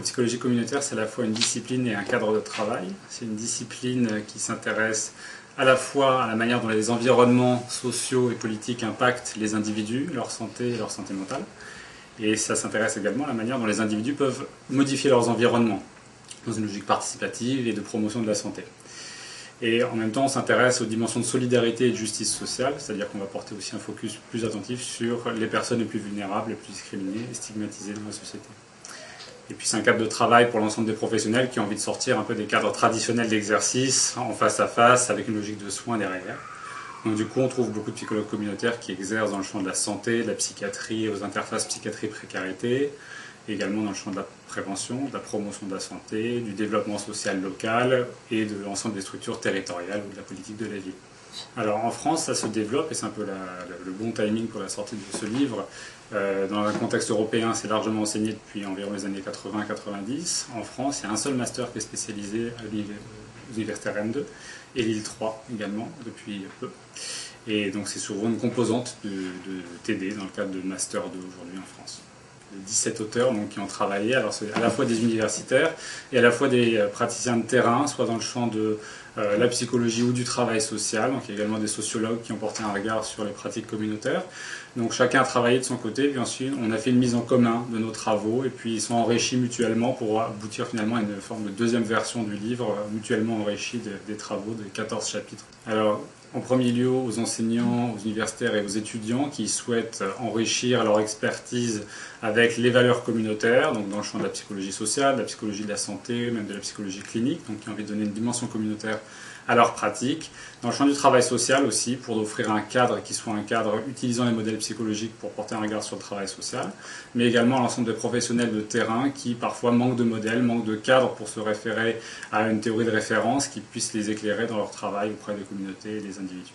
psychologie communautaire, c'est à la fois une discipline et un cadre de travail. C'est une discipline qui s'intéresse à la fois à la manière dont les environnements sociaux et politiques impactent les individus, leur santé et leur santé mentale. Et ça s'intéresse également à la manière dont les individus peuvent modifier leurs environnements dans une logique participative et de promotion de la santé. Et en même temps, on s'intéresse aux dimensions de solidarité et de justice sociale, c'est-à-dire qu'on va porter aussi un focus plus attentif sur les personnes les plus vulnérables, les plus discriminées et stigmatisées dans la société. Et puis c'est un cadre de travail pour l'ensemble des professionnels qui ont envie de sortir un peu des cadres traditionnels d'exercice en face à face avec une logique de soins derrière. Donc du coup on trouve beaucoup de psychologues communautaires qui exercent dans le champ de la santé, de la psychiatrie, aux interfaces psychiatrie-précarité, également dans le champ de la prévention, de la promotion de la santé, du développement social local et de l'ensemble des structures territoriales ou de la politique de la ville. Alors en France, ça se développe et c'est un peu le bon timing pour la sortie de ce livre. Dans un contexte européen, c'est largement enseigné depuis environ les années 80-90. En France, il y a un seul master qui est spécialisé à l'université Rennes 2 et Lille 3 également depuis peu. Et donc c'est souvent une composante de TD dans le cadre de Master 2 aujourd'hui en France. 17 auteurs donc, qui ont travaillé, alors c'est à la fois des universitaires et à la fois des praticiens de terrain, soit dans le champ de la psychologie ou du travail social, donc il y a également des sociologues qui ont porté un regard sur les pratiques communautaires. Donc chacun a travaillé de son côté, puis ensuite on a fait une mise en commun de nos travaux et puis ils sont enrichis mutuellement pour aboutir finalement à une forme de deuxième version du livre, mutuellement enrichie des travaux des 14 chapitres. Alors, en premier lieu aux enseignants, aux universitaires et aux étudiants qui souhaitent enrichir leur expertise avec les valeurs communautaires, donc dans le champ de la psychologie sociale, de la psychologie de la santé, même de la psychologie clinique, donc qui ont envie de donner une dimension communautaire à leur pratique. Dans le champ du travail social aussi, pour offrir un cadre qui soit un cadre utilisant les modèles psychologiques pour porter un regard sur le travail social, mais également l'ensemble des professionnels de terrain qui parfois manquent de modèles, manquent de cadres pour se référer à une théorie de référence qui puisse les éclairer dans leur travail auprès des communautés et des individus.